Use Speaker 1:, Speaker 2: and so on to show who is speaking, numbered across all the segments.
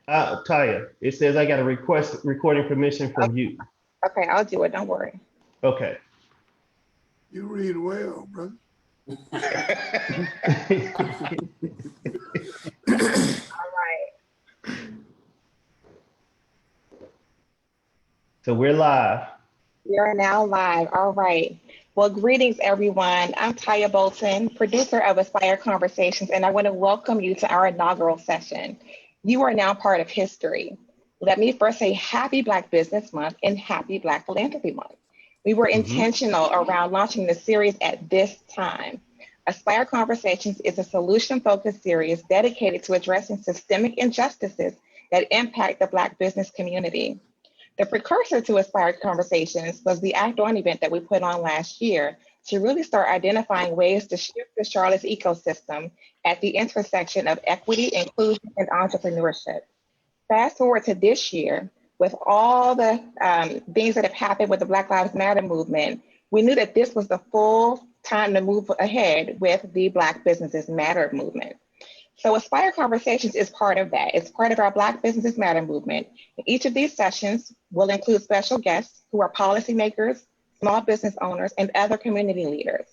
Speaker 1: Taya, it says I got a request recording permission from you.
Speaker 2: Okay, I'll do it. Don't worry.
Speaker 1: Okay.
Speaker 3: You read well, brother.
Speaker 2: All right.
Speaker 1: So we're live.
Speaker 2: We are now live. All right. Well, greetings, everyone. I'm Taya Bolton, producer of Aspire Conversations, and I want to welcome you to our inaugural session. You are now part of history. Let me first say Happy Black Business Month and Happy Black Philanthropy Month. We were
Speaker 1: Mhm.
Speaker 2: intentional around launching the series at this time. Aspire Conversations is a solution-focused series dedicated to addressing systemic injustices that impact the Black business community. The precursor to Aspire Conversations was the Act On event that we put on last year to really start identifying ways to shift the Charlotte's ecosystem at the intersection of equity, inclusion, and entrepreneurship. Fast forward to this year, with all the things that have happened with the Black Lives Matter movement, we knew that this was the full time to move ahead with the Black Businesses Matter movement. So Aspire Conversations is part of that. It's part of our Black Businesses Matter movement. Each of these sessions will include special guests who are policymakers, small business owners, and other community leaders.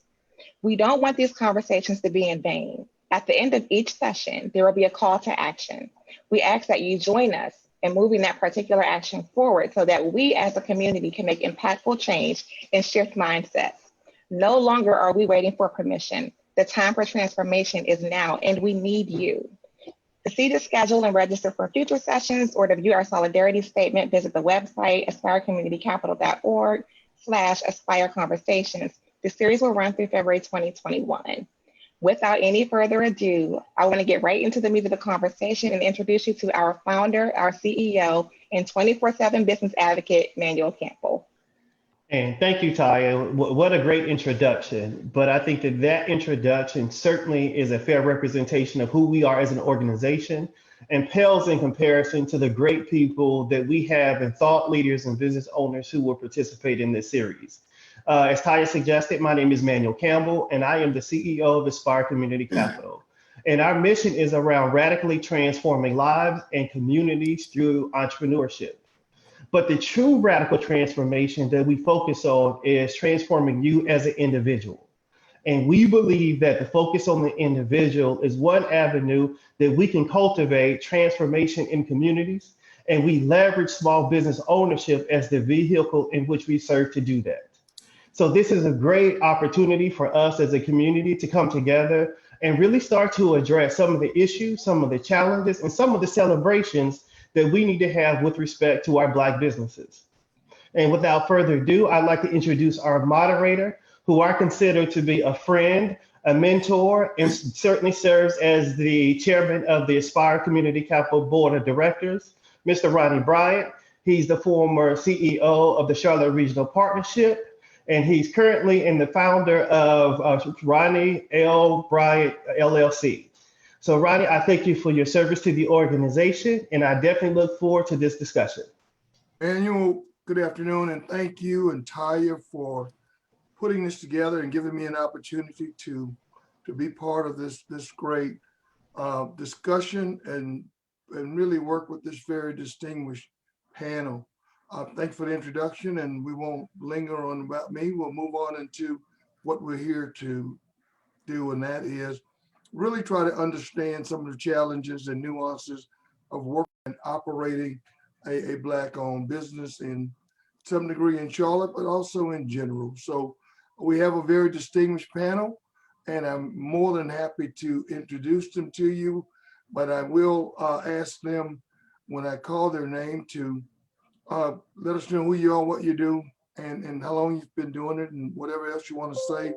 Speaker 2: We don't want these conversations to be in vain. At the end of each session, there will be a call to action. We ask that you join us in moving that particular action forward so that we as a community can make impactful change and shift mindsets. No longer are we waiting for permission. The time for transformation is now, and we need you. To see the schedule and register for future sessions or to view our solidarity statement, visit the website aspirecommunitycapital.org/aspire conversations. The series will run through February 2021. Without any further ado, I want to get right into the meat of the conversation and introduce you to our founder, our CEO, and 24/7 business advocate, Manuel Campbell.
Speaker 1: And thank you, Taya. What a great introduction. But I think that that introduction certainly is a fair representation of who we are as an organization and pales in comparison to the great people that we have and thought leaders and business owners who will participate in this series. As Taya suggested, my name is Manuel Campbell, and I am the CEO of Aspire Community Capital. And our mission is around radically transforming lives and communities through entrepreneurship. But the true radical transformation that we focus on is transforming you as an individual. And we believe that the focus on the individual is one avenue that we can cultivate transformation in communities. And we leverage small business ownership as the vehicle in which we serve to do that. So this is a great opportunity for us as a community to come together and really start to address some of the issues, some of the challenges, and some of the celebrations that we need to have with respect to our Black businesses. And without further ado, I'd like to introduce our moderator, who I consider to be a friend, a mentor, and certainly serves as the chairman of the Aspire Community Capital Board of Directors, Mr. Ronnie Bryant. He's the former CEO of the Charlotte Regional Partnership, and he's currently in the founder of Ronnie L. Bryant LLC. So Ronnie, I thank you for your service to the organization, and I definitely look forward to this discussion.
Speaker 3: Manuel, good afternoon, and thank you and Taya for putting this together and giving me an opportunity to be part of this great discussion and really work with this very distinguished panel. Thanks for the introduction, and we won't linger on about me. We'll move on into what we're here to do, and that is really try to understand some of the challenges and nuances of working and operating a Black-owned business in some degree in Charlotte, but also in general. So we have a very distinguished panel, and I'm more than happy to introduce them to you, but I will ask them when I call their name to let us know who you are, what you do, and how long you've been doing it, and whatever else you want to say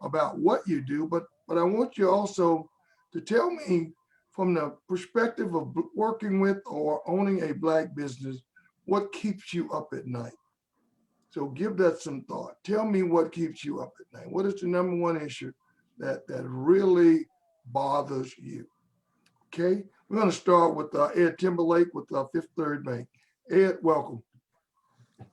Speaker 3: about what you do. But I want you also to tell me from the perspective of working with or owning a Black business, what keeps you up at night? So give that some thought. Tell me what keeps you up at night. What is the number one issue that really bothers you? Okay, we're going to start with Ed Timberlake with Fifth Third Bank. Ed, welcome.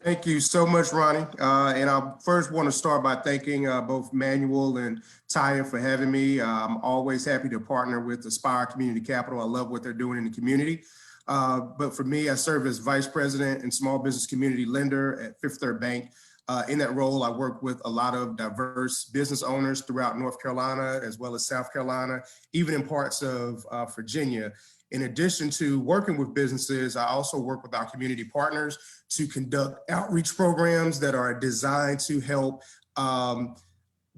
Speaker 4: Thank you so much, Ronnie. And I first want to start by thanking both Manuel and Taya for having me. I'm always happy to partner with Aspire Community Capital. I love what they're doing in the community. But for me, I serve as Vice President and Small Business Community Lender at Fifth Third Bank. In that role, I work with a lot of diverse business owners throughout North Carolina, as well as South Carolina, even in parts of Virginia. In addition to working with businesses, I also work with our community partners to conduct outreach programs that are designed to help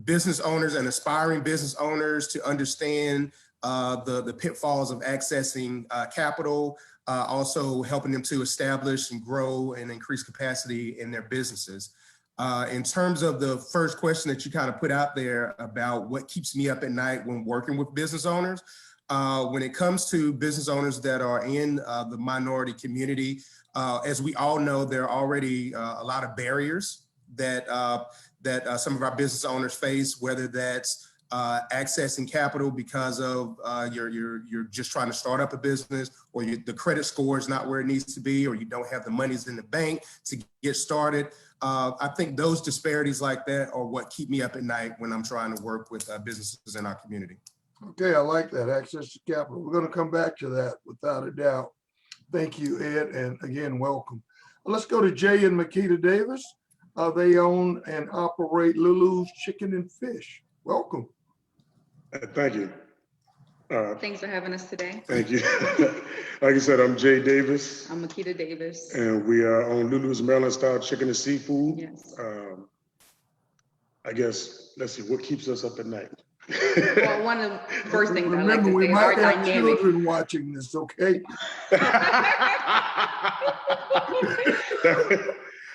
Speaker 4: business owners and aspiring business owners to understand the pitfalls of accessing capital, also helping them to establish and grow and increase capacity in their businesses. In terms of the first question that you kind of put out there about what keeps me up at night when working with business owners, when it comes to business owners that are in the minority community, as we all know, there are already a lot of barriers that some of our business owners face, whether that's accessing capital because of you're just trying to start up a business, or the credit score is not where it needs to be, or you don't have the monies in the bank to get started. I think those disparities like that are what keep me up at night when I'm trying to work with businesses in our community.
Speaker 3: Okay, I like that, access to capital. We're going to come back to that without a doubt. Thank you, Ed, and again, welcome. Let's go to Jay and Makita Davis. They own and operate Lulu's Chicken and Fish. Welcome.
Speaker 5: Thank you.
Speaker 6: Thanks for having us today.
Speaker 5: Thank you. Like I said, I'm Jay Davis.
Speaker 6: I'm Makita Davis.
Speaker 5: And we are on Lulu's Maryland style chicken and seafood.
Speaker 6: Yes.
Speaker 5: I guess, let's see, what keeps us up at night?
Speaker 6: Well, one of the first things I like
Speaker 3: Remember,
Speaker 6: to
Speaker 3: we
Speaker 6: say is
Speaker 3: might
Speaker 6: our
Speaker 3: have
Speaker 6: dynamic.
Speaker 3: children watching this, okay?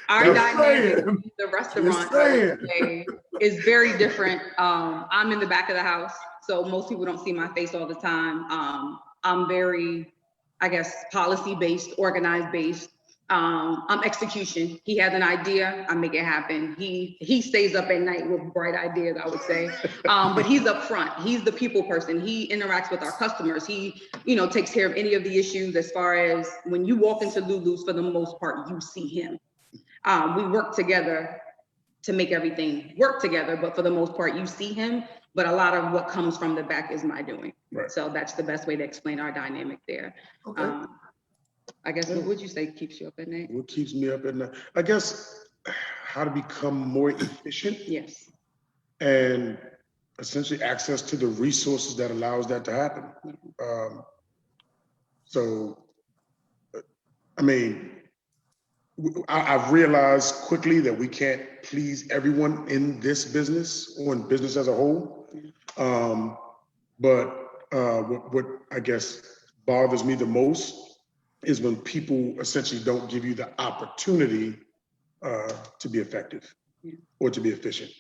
Speaker 6: Our
Speaker 3: Just
Speaker 6: dynamic
Speaker 3: saying.
Speaker 6: in the restaurant, I would say, is very different. I'm in the back of the house, so most people don't see my face all the time. I'm very, I guess, policy-based, organized-based. I'm execution. He has an idea, I make it happen. He stays up at night with bright ideas, I would say. But he's up front. He's the people person. He interacts with our customers. He, takes care of any of the issues as far as when you walk into Lulu's, for the most part, you see him. We work together to make everything work together, but for the most part, you see him. But a lot of what comes from the back is my doing.
Speaker 5: Right.
Speaker 6: So that's the best way to explain our dynamic there.
Speaker 3: Okay.
Speaker 6: I guess, what would you say keeps you up at night?
Speaker 5: What keeps me up at night? I guess how to become more efficient.
Speaker 6: Yes.
Speaker 5: And essentially access to the resources that allows that to happen. I've realized quickly that we can't please everyone in this business or in business as a whole. But what I guess bothers me the most is when people essentially don't give you the opportunity to be effective or to be efficient.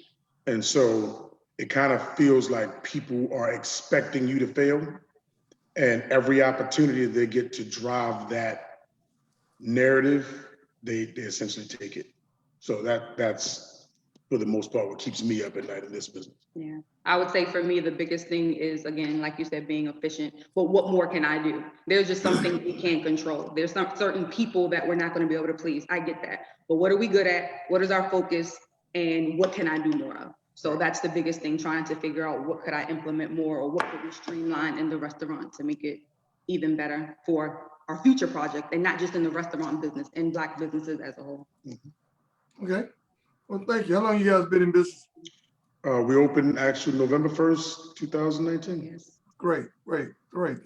Speaker 5: And so it kind of feels like people are expecting you to fail, and every opportunity they get to drive that narrative, they essentially take it. So that's for the most part what keeps me up at night in this business.
Speaker 6: Yeah, I would say for me, the biggest thing is, again, like you said, being efficient, but what more can I do? There's just something we can't control. There's some certain people that we're not going to be able to please. I get that. But what are we good at? What is our focus? And what can I do more of? So that's the biggest thing, trying to figure out what could I implement more, or what could we streamline in the restaurant to make it even better for our future project, and not just in the restaurant business, in Black businesses as a whole.
Speaker 3: Okay. Well, thank you. How long you guys been in business?
Speaker 5: We opened actually November 1st, 2019.
Speaker 6: Yes.
Speaker 3: Great.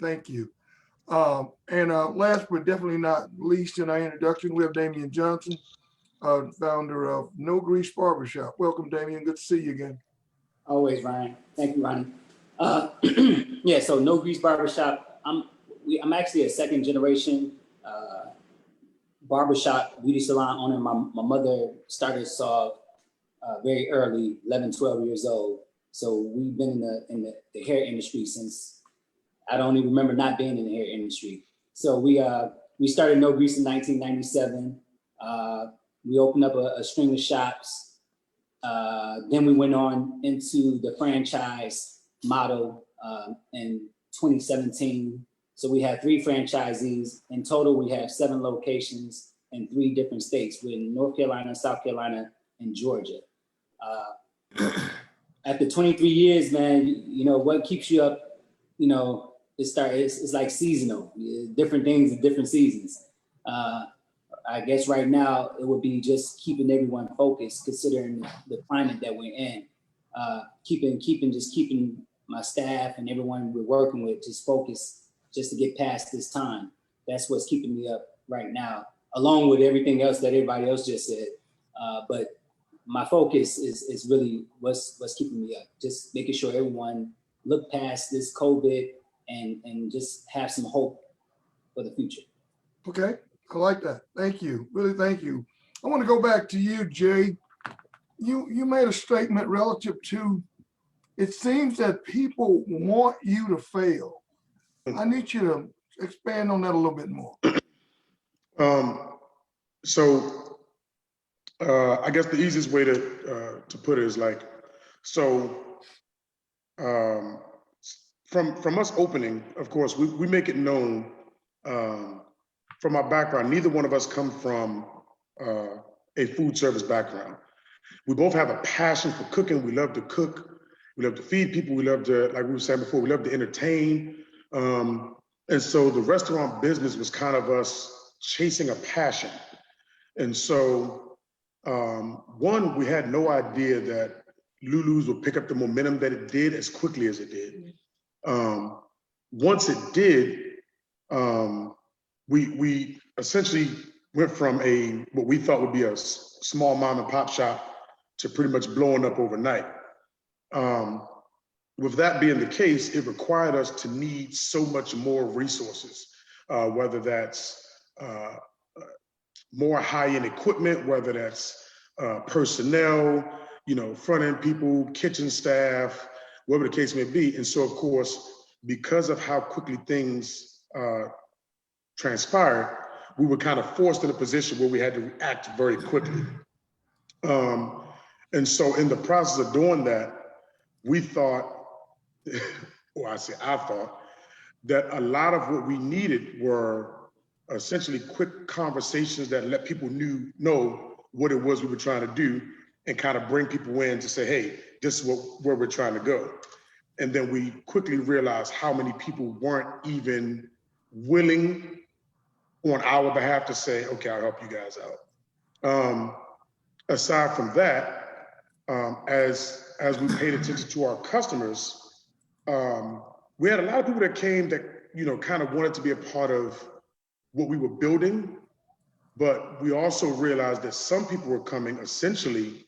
Speaker 3: Thank you. And last but definitely not least in our introduction, we have Damian Johnson, founder of No Grease Barbershop. Welcome, Damian. Good to see you again.
Speaker 7: Always, Ryan. Thank you, Ronnie. Yeah, so No Grease Barbershop. I'm actually a second generation barbershop beauty salon owner. My mother started us off very early, 11, 12 years old. So we've been in the hair industry since I don't even remember not being in the hair industry. So we started No Grease in 1997. We opened up a string of shops. Then we went on into the franchise model in 2017. So we had 3 franchisees. In total, we have 7 locations in 3 different states. We're in North Carolina, South Carolina, and Georgia. After 23 years, man, what keeps you up, it's like seasonal, different things in different seasons. I guess right now it would be just keeping everyone focused, considering the climate that we're in. Keeping my staff and everyone we're working with just focused, just to get past this time. That's what's keeping me up right now, along with everything else that everybody else just said. But my focus is really what's keeping me up. Just making sure everyone look past this COVID and just have some hope for the future.
Speaker 3: Okay, I like that. Thank you. Really, thank you. I want to go back to you, Jay. You made a statement relative to, it seems that people want you to fail. I need you to expand on that a little bit more.
Speaker 5: So I guess the easiest way to put it is like, so from us opening, of course, we make it known from our background. Neither one of us come from a food service background. We both have a passion for cooking. We love to cook. We love to feed people. We love to, like we were saying before, we love to entertain. And so the restaurant business was kind of us chasing a passion. And so, one, we had no idea that Lulu's would pick up the momentum that it did as quickly as it did. Once it did, we essentially went from what we thought would be a small mom and pop shop to pretty much blowing up overnight. With that being the case, it required us to need so much more resources, whether that's more high-end equipment, whether that's personnel, front-end people, kitchen staff, whatever the case may be. And so, of course, because of how quickly things transpired, we were kind of forced in a position where we had to react very quickly. And so in the process of doing that, we thought, or I thought, that a lot of what we needed were essentially quick conversations that let people know what it was we were trying to do and kind of bring people in to say, hey, this is where we're trying to go. And then we quickly realized how many people weren't even willing on our behalf to say, okay, I'll help you guys out. Aside from that, as we paid attention to our customers, we had a lot of people that came that, kind of wanted to be a part of what we were building, but we also realized that some people were coming essentially,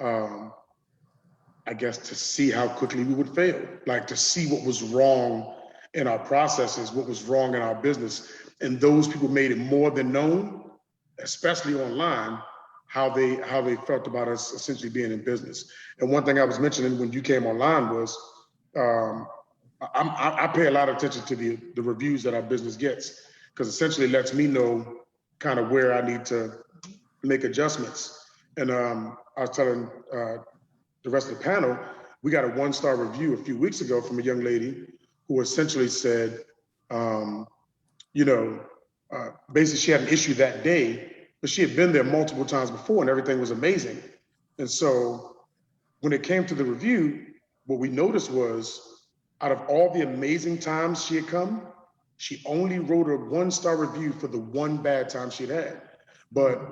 Speaker 5: I guess, to see how quickly we would fail, like to see what was wrong in our processes, what was wrong in our business. And those people made it more than known, especially online, how they felt about us essentially being in business. And one thing I was mentioning when you came online was, I pay a lot of attention to the reviews that our business gets, because essentially it lets me know kind of where I need to make adjustments. And I was telling the rest of the panel, we got a 1-star review a few weeks ago from a young lady who essentially said, basically she had an issue that day, but she had been there multiple times before and everything was amazing. And so when it came to the review, what we noticed was, out of all the amazing times she had come, she only wrote a 1-star review for the one bad time she'd had. But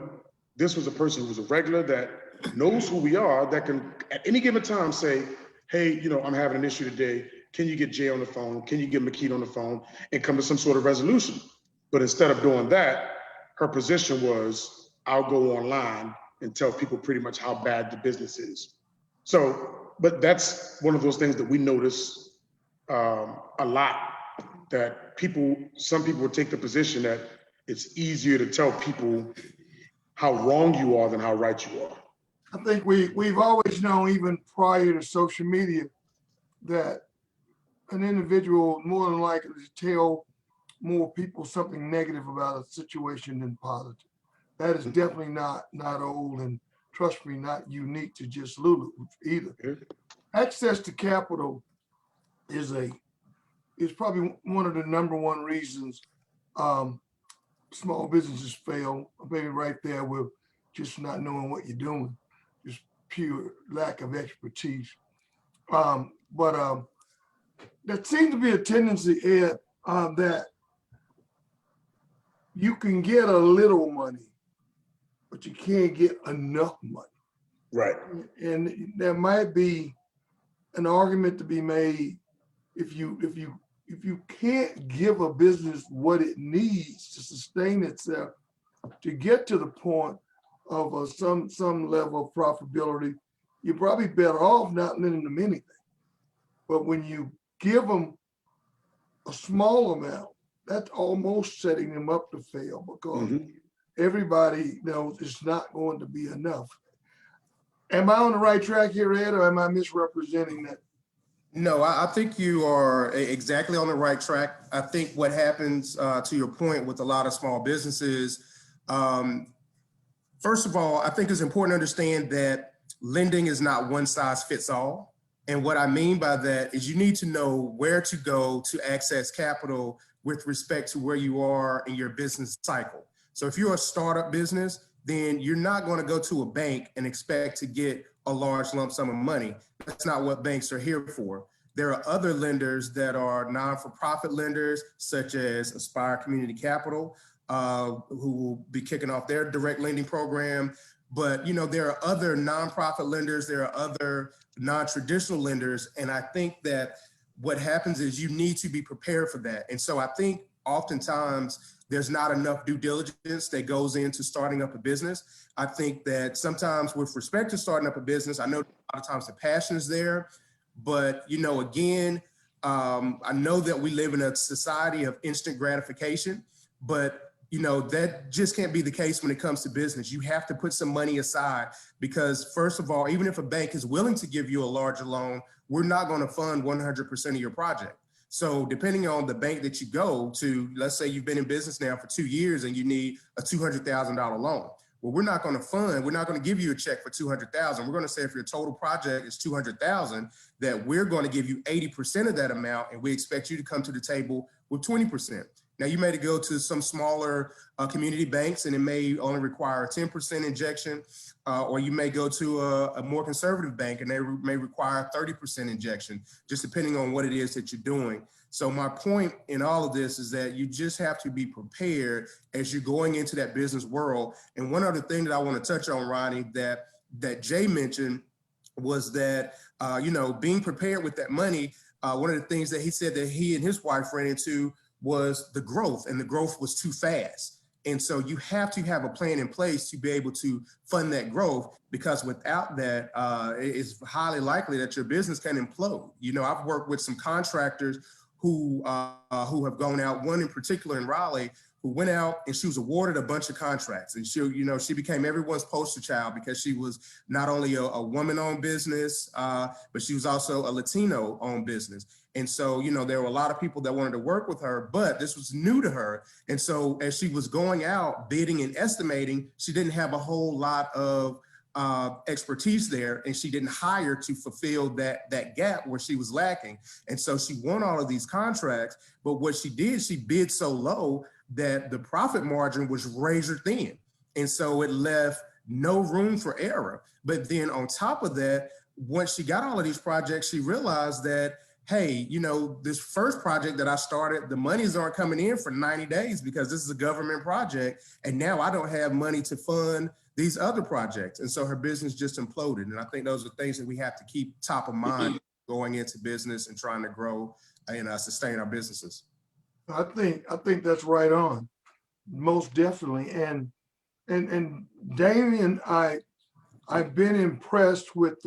Speaker 5: this was a person who was a regular that knows who we are, that can at any given time say, hey, I'm having an issue today. Can you get Jay on the phone? Can you get McKean on the phone and come to some sort of resolution? But instead of doing that, her position was, I'll go online and tell people pretty much how bad the business is. So, but that's one of those things that we notice a lot, that some people would take the position that it's easier to tell people how wrong you are than how right you are.
Speaker 3: I think we've always known, even prior to social media, that an individual more than likely to tell more people something negative about a situation than positive. That is definitely not old, and trust me, not unique to just Lulu either. Access to capital is probably one of the number one reasons small businesses fail. Maybe right there with just not knowing what you're doing, just pure lack of expertise. But there seems to be a tendency, Ed, that you can get a little money, but you can't get enough money.
Speaker 5: Right.
Speaker 3: And there might be an argument to be made if you can't give a business what it needs to sustain itself to get to the point of some level of profitability, you're probably better off not lending them anything. But when you give them a small amount, that's almost setting them up to fail because everybody knows it's not going to be enough. Am I on the right track here, Ed, or am I misrepresenting that?
Speaker 4: No, I think you are exactly on the right track. I think what happens, to your point, with a lot of small businesses, first of all, I think it's important to understand that lending is not one size fits all. And what I mean by that is you need to know where to go to access capital with respect to where you are in your business cycle. So if you're a startup business, then you're not going to go to a bank and expect to get a large lump sum of money. That's not what banks are here for. There are other lenders that are non-for-profit lenders, such as Aspire Community Capital, who will be kicking off their direct lending program. But there are other nonprofit lenders, there are other non-traditional lenders, and I think that what happens is you need to be prepared for that. And so I think oftentimes there's not enough due diligence that goes into starting up a business. I think that sometimes with respect to starting up a business, I know a lot of times the passion is there, but again, I know that we live in a society of instant gratification, but that just can't be the case when it comes to business. You have to put some money aside because, first of all, even if a bank is willing to give you a larger loan, we're not going to fund 100% of your project. So depending on the bank that you go to, let's say you've been in business now for 2 years and you need a $200,000 loan. Well, we're not going to give you a check for $200,000. We're going to say if your total project is $200,000, that we're going to give you 80% of that amount, and we expect you to come to the table with 20%. Now, you may go to some smaller community banks and it may only require a 10% injection, or you may go to a more conservative bank and they may require a 30% injection, just depending on what it is that you're doing. So my point in all of this is that you just have to be prepared as you're going into that business world. And one other thing that I want to touch on, Ronnie, that Jay mentioned was that, being prepared with that money, one of the things that he said that he and his wife ran into was the growth, and the growth was too fast. And so you have to have a plan in place to be able to fund that growth, because without that, it's highly likely that your business can implode. I've worked with some contractors who have gone out, one in particular in Raleigh, who went out and she was awarded a bunch of contracts. And she became everyone's poster child because she was not only a woman-owned business, but she was also a Latino-owned business. And so, there were a lot of people that wanted to work with her, but this was new to her. And so as she was going out bidding and estimating, she didn't have a whole lot of expertise there, and she didn't hire to fulfill that gap where she was lacking. And so she won all of these contracts, but what she did, she bid so low that the profit margin was razor thin. And so it left no room for error. But then on top of that, once she got all of these projects, she realized that, hey, this first project that I started, the monies aren't coming in for 90 days because this is a government project. And now I don't have money to fund these other projects. And so her business just imploded. And I think those are things that we have to keep top of mind going into business and trying to grow and sustain our businesses.
Speaker 3: I think that's right on, most definitely. And Damien, I've been impressed with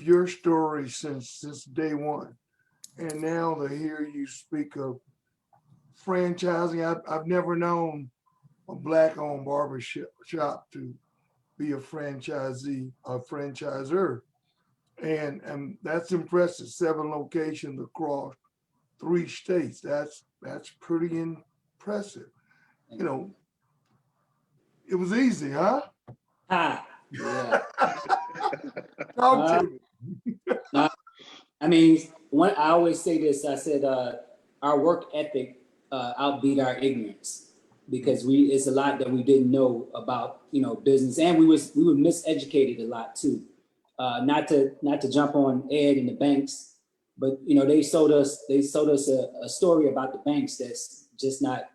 Speaker 3: your story since day one, and now to hear you speak of franchising, I've never known a Black-owned barber shop to be a franchisee, a franchisor, and that's impressive. 7 locations across 3 states. That's pretty impressive. It was easy, huh?
Speaker 7: Yeah.
Speaker 3: Talk to me.
Speaker 7: I mean, I always say this. I said our work ethic outbeat our ignorance, because it's a lot that we didn't know about business, and we were miseducated a lot too. Not to jump on Ed and the banks. But they sold us a story about the banks that's just not,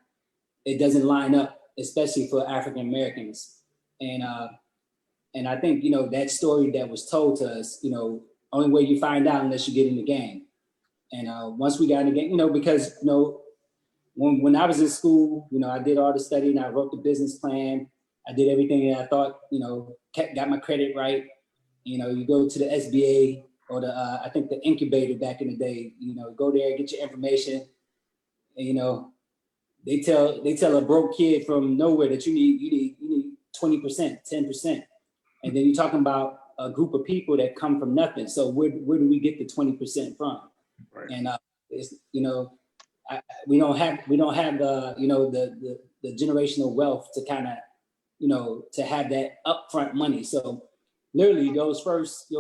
Speaker 7: it doesn't line up, especially for African Americans. And I think that story that was told to us, only way you find out unless you get in the game. And once we got in the game, because when I was in school, I did all the studying, I wrote the business plan, I did everything that I thought, got my credit right. You go to the SBA or the I think the incubator back in the day, go there, get your information, and they tell a broke kid from nowhere that you need 20%, 10%. And then you're talking about a group of people that come from nothing. So where do we get the 20% from?
Speaker 5: Right.
Speaker 7: And it's, we don't have the generational wealth to kind of, to have that upfront money. So literally your first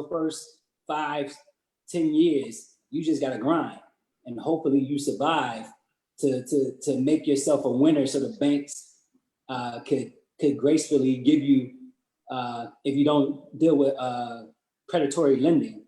Speaker 7: 5-10 years, you just got to grind, and hopefully you survive to make yourself a winner. So the banks could gracefully give you, if you don't deal with predatory lending,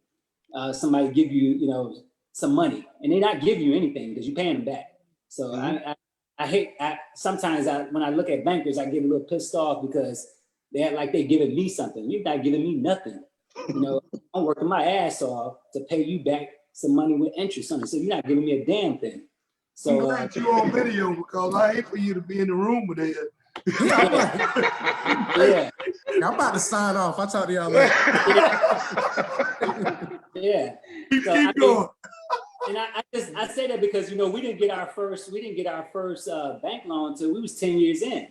Speaker 7: somebody give you, some money, and they're not giving you anything because you're paying them back. So
Speaker 5: Mm-hmm.
Speaker 7: I hate, sometimes when I look at bankers, I get a little pissed off because they act like they're giving me something. You're not giving me nothing. I'm working my ass off to pay you back some money with interest on it. So you're not giving me a damn thing. So
Speaker 3: I'm glad you're on video because I hate for you to be in the room with it.
Speaker 7: yeah.
Speaker 4: I'm about to sign off. I'll talk to y'all later.
Speaker 7: Yeah.
Speaker 3: Keep
Speaker 7: So,
Speaker 3: going.
Speaker 7: And I say that because we didn't get our first bank loan until we was 10 years in.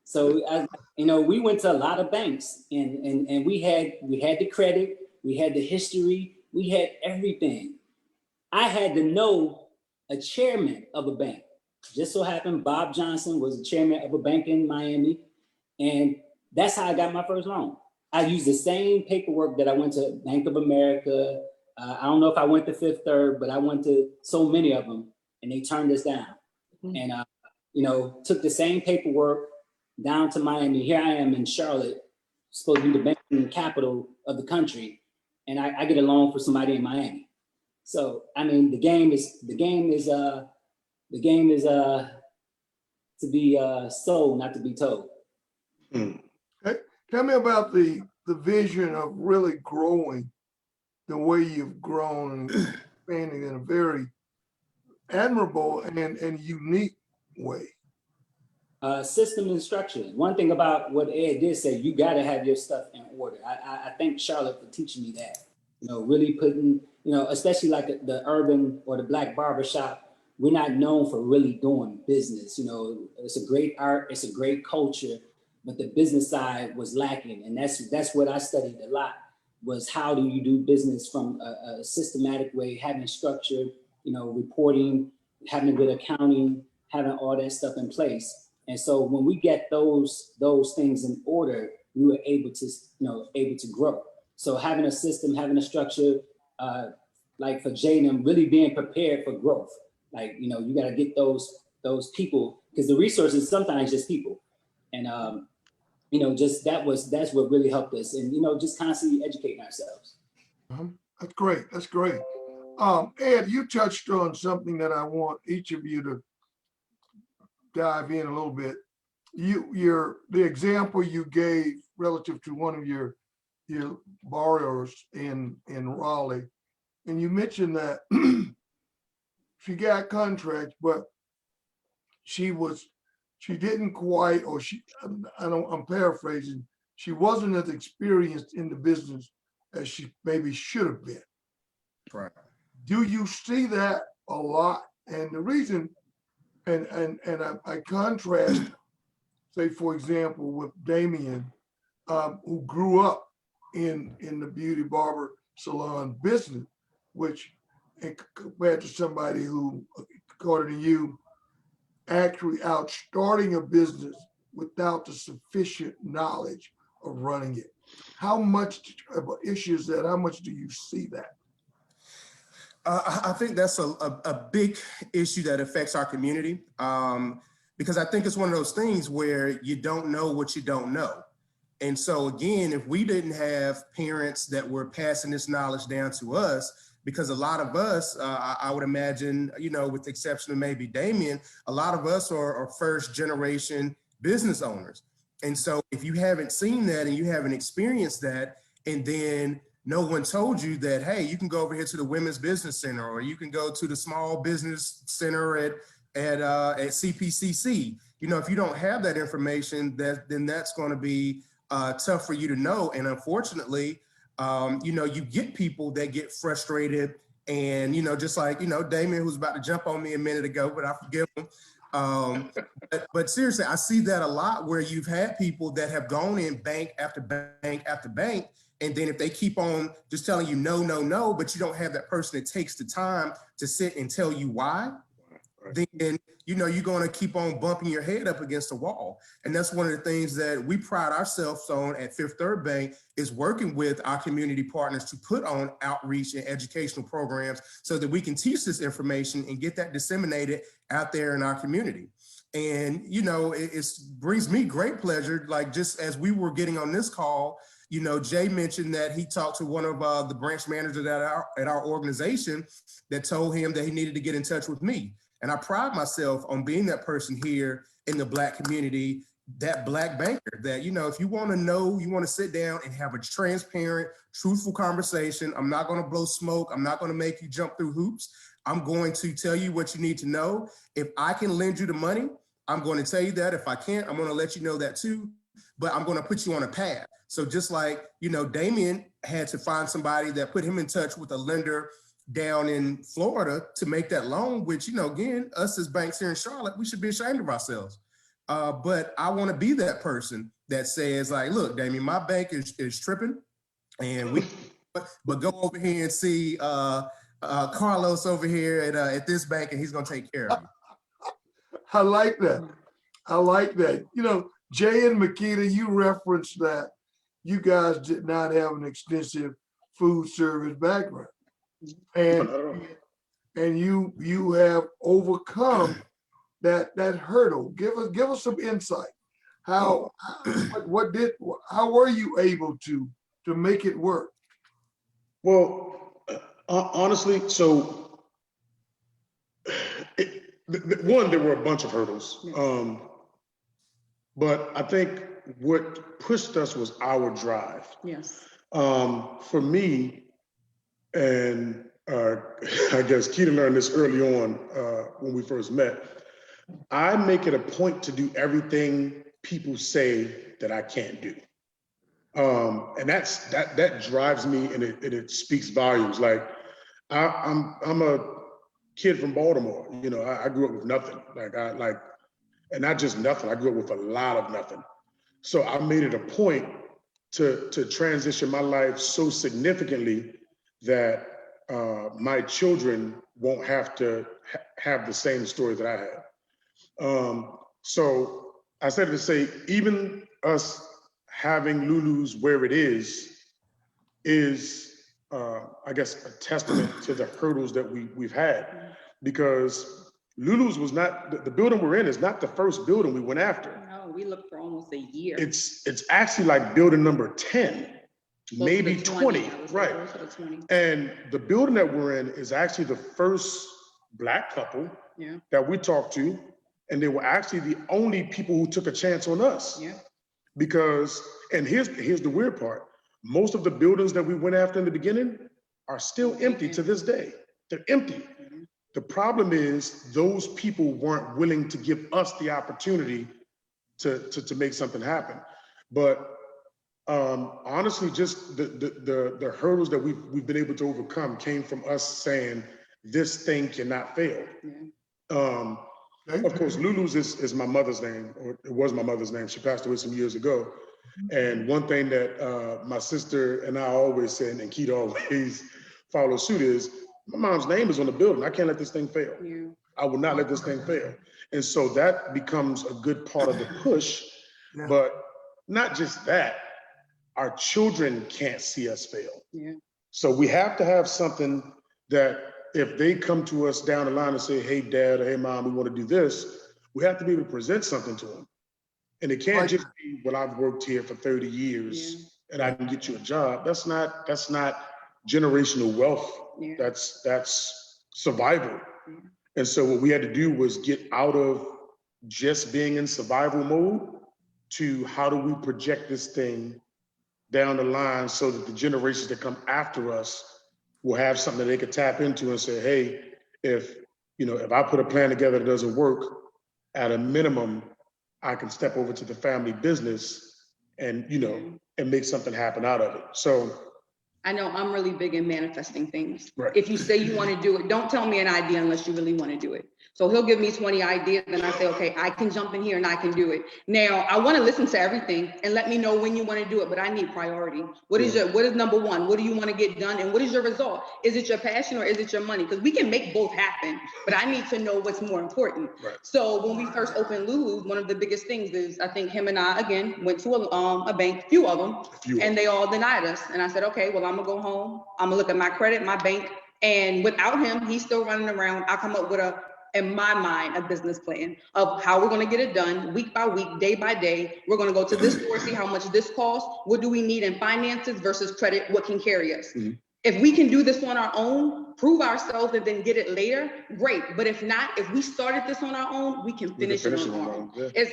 Speaker 7: So we went to a lot of banks and we had the credit, we had the history, we had everything. I had to know a chairman of a bank. Just so happened Bob Johnson was the chairman of a bank in Miami, and that's how I got my first loan. I used the same paperwork that I went to Bank of America. I don't know if I went to Fifth Third, but I went to so many of them, and they turned us down. Mm-hmm. And took the same paperwork down to Miami. Here I am in Charlotte, supposed to be the banking capital of the country, and I get a loan for somebody in Miami. So I mean, the game is to be sold, not to be told.
Speaker 3: Okay. Tell me about the vision of really growing the way you've grown and expanding in a very admirable and unique way.
Speaker 7: System and structure. One thing about what Ed did say, you got to have your stuff in order. I thank Charlotte for teaching me that. Really putting, especially like the urban or the Black barbershop, we're not known for really doing business. It's a great art, it's a great culture, but the business side was lacking. And that's what I studied a lot, was how do you do business from a systematic way, having structure, reporting, having good accounting, having all that stuff in place. And so when we get those things in order, we were able to grow. So having a system, having a structure, like for Jaden, really being prepared for growth. Like, you got to get those people, because the resources sometimes just people. And, that's what really helped us. And, just constantly educating ourselves.
Speaker 3: That's great. That's great. Ed, you touched on something that I want each of you to dive in a little bit. The example you gave relative to one of your borrowers in Raleigh, and you mentioned that she got contracts, but she didn't quite, or I'm paraphrasing, she wasn't as experienced in the business as she maybe should have been.
Speaker 4: Right.
Speaker 3: Do you see that a lot? And the reason, and I contrast, say, for example, with Damien, who grew up in the beauty barber salon business, which, and compared to somebody who, according to you, actually out starting a business without the sufficient knowledge of running it. How much of an issue is that? How much do you see that?
Speaker 4: I think that's a big issue that affects our community, because I think it's one of those things where you don't know what you don't know. And so again, if we didn't have parents that were passing this knowledge down to us, because a lot of us, I would imagine, you know, with the exception of maybe Damien, a lot of us are first generation business owners. And so if you haven't seen that and you haven't experienced that, and then no one told you that, hey, you can go over here to the Women's Business Center, or you can go to the Small Business Center at CPCC. You know, if you don't have that information, then that's going to be tough for you to know. And unfortunately, you know, you get people that get frustrated, and, you know, just like, you know, Damien, who's about to jump on me a minute ago, but I forgive him. But seriously, I see that a lot, where you've had people that have gone in bank after bank after bank, and then if they keep on just telling you no, no, no, but you don't have that person that takes the time to sit and tell you why, then, you know, you're going to keep on bumping your head up against the wall. And that's one of the things that we pride ourselves on at Fifth Third Bank, is working with our community partners to put on outreach and educational programs so that we can teach this information and get that disseminated out there in our community. And, you know, it brings me great pleasure. Like, just as we were getting on this call, you know, Jay mentioned that he talked to one of the branch managers at our organization that told him that he needed to get in touch with me. And I pride myself on being that person here in the Black community, that Black banker that, you know, if you want to know, you want to sit down and have a transparent, truthful conversation. I'm not going to blow smoke. I'm not going to make you jump through hoops. I'm going to tell you what you need to know. If I can lend you the money, I'm going to tell you that. If I can't, I'm going to let you know that too. But I'm going to put you on a path. So just like, you know, Damien had to find somebody that put him in touch with a lender down in Florida to make that loan, which, you know, again, us as banks here in Charlotte, we should be ashamed of ourselves. But I want to be that person that says, like, look, Damien, my bank is tripping, and but go over here and see Carlos over here at this bank, and he's going to take care of you.
Speaker 3: I like that. I like that. You know, Jay and Makita, you referenced that you guys did not have an extensive food service background. And you have overcome that hurdle. Give us some insight. How were you able to make it work?
Speaker 5: Well, honestly, so one, there were a bunch of hurdles, but I think what pushed us was our drive.
Speaker 6: Yes.
Speaker 5: For me, and I guess Keita learned this early on when we first met, I make it a point to do everything people say that I can't do. And that drives me, and it speaks volumes. Like, I'm a kid from Baltimore. You know, I grew up with nothing. And not just nothing. I grew up with a lot of nothing. So I made it a point to transition my life so significantly that my children won't have to have the same story that I had. So I said to say, even us having Lulu's where it is I guess, a testament to the hurdles that we've had, because Lulu's was not, the building we're in is not the first building we went after.
Speaker 6: No, we looked for almost a year.
Speaker 5: It's actually like building number 10, maybe 20, right? And the building that we're in is actually the first Black couple that we talked to, and they were actually the only people who took a chance on us.
Speaker 6: Yeah.
Speaker 5: Because, and here's the weird part, most of the buildings that we went after in the beginning are still empty to this day. They're empty. The problem is those people weren't willing to give us the opportunity to make something happen. But honestly, just the hurdles that we've been able to overcome came from us saying this thing cannot fail. Of course, Lulu's is my mother's name, or it was my mother's name. She passed away some years ago. And one thing that my sister and I always said, and Keita always follows suit, is my mom's name is on the building. I can't let this thing fail. Yeah. I will not let this thing fail. And so that becomes a good part of the push. Yeah. But not just that, our children can't see us fail. Yeah. So we have to have something that if they come to us down the line and say, hey, dad, or hey, mom, we want to do this, we have to be able to present something to them. And it can't just be, well, I've worked here for 30 years and I can get you a job. That's not generational wealth
Speaker 6: Yeah.
Speaker 5: That's survival. And so what we had to do was get out of just being in survival mode to how do we project this thing down the line so that the generations that come after us will have something that they could tap into and say, hey, if I put a plan together that doesn't work, at a minimum, I can step over to the family business and and make something happen out of it. So
Speaker 6: I know I'm really big in manifesting things.
Speaker 5: Right.
Speaker 6: If you say you want to do it, don't tell me an idea unless you really want to do it. So he'll give me 20 ideas and I say, okay, I can jump in here and I can do it. Now, I want to listen to everything and let me know when you want to do it, but I need priority. What is number one? What do you want to get done? And what is your result? Is it your passion or is it your money? Because we can make both happen, but I need to know what's more important.
Speaker 5: Right.
Speaker 6: So when we first opened Lulu's, one of the biggest things is I think him and I, again, went to a bank, few of them, and they all denied us. And I said, okay, well, I'm gonna go home. I'm gonna look at my credit, my bank, and without him, he's still running around. I'll come up with in my mind, a business plan of how we're going to get it done week by week, day by day. We're going to go to this store, see how much this costs. What do we need in finances versus credit? What can carry us? Mm-hmm. If we can do this on our own, prove ourselves and then get it later, great. But if not, if we started this on our own, we can finish it on our own. Yeah.